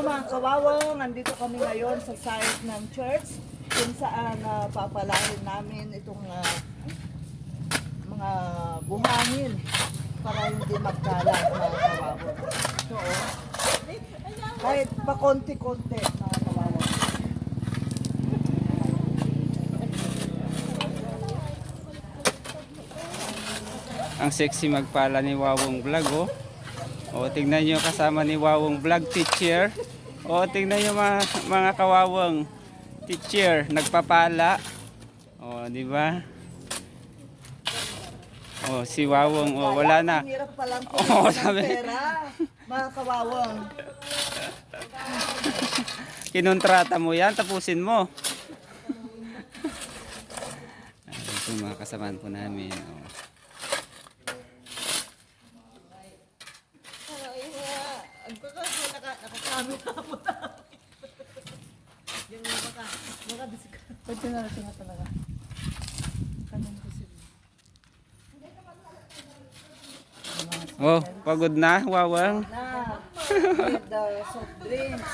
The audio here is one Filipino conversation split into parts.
mga kawawang, nandito kami ngayon sa site ng church kung saan papalarin namin itong mga buhangin para hindi magkalat mga kawawang. So, kahit pa konti-konti mga kawawang. Ang sexy magpala ni Wawong Vlog, oh. O, tingnan nyo kasama ni Wawong Vlog teacher. O, tingnan nyo mga kawawang teacher, nagpapala. O, di ba? O, si Wawong, o, wala na. Ang hirap palang Oo, kumita ng pera, mga kawawang. Kinontrata mo yan, tapusin mo. Ito mga kasamaan po namin. O. Nakakamit ako yung makadisika. Pwede na natin talaga. Kanong posible. Oh, pagod na, Wawang. Na, with the soft drinks.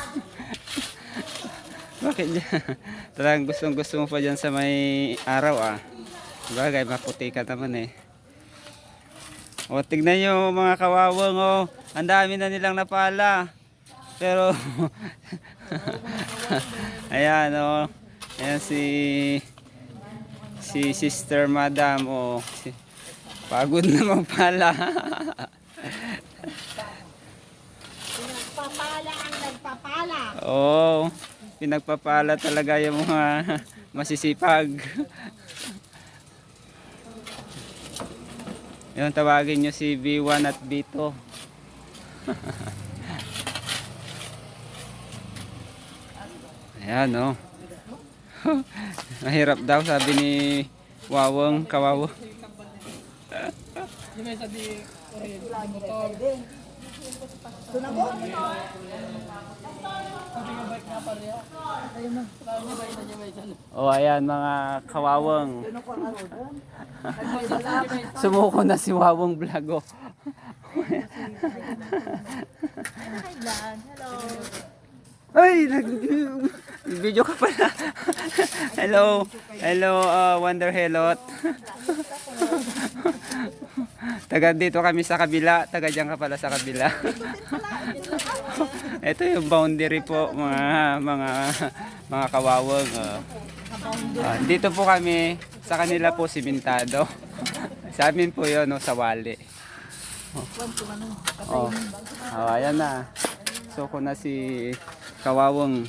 Bakit dyan? Talagang gusto mo pa dyan sa may araw, ah. Bagay, maputi ka naman eh. O, tignan nyo mga kawawang, oh. Ang dami na nilang napala. Pero, ayan, oh. Ayan si Sister Madam, oh. Pagod na magpala. Pinagpapala ang nagpapala. Oo, pinagpapala talaga yung mga masisipag. Yung tawagin nyo si B1 at B2. Ayan, oh. Mahirap daw, sabi ni Wawong, kawawo. Oh, ayan mga kawawang. Sumuko na si Wawong Vlog, oh. Hello. Ay, nag-video ka pala. Hello. Hello, Wonder Helot. Taga dito kami sa kabila. Taga dyan ka pala sa kabila. Ito yung boundary po, mga kawawang. Dito po kami. Sa kanila po simentado. Sa amin po yun, no, sa wali. Oh, ayan na. So ko na si Kawawang.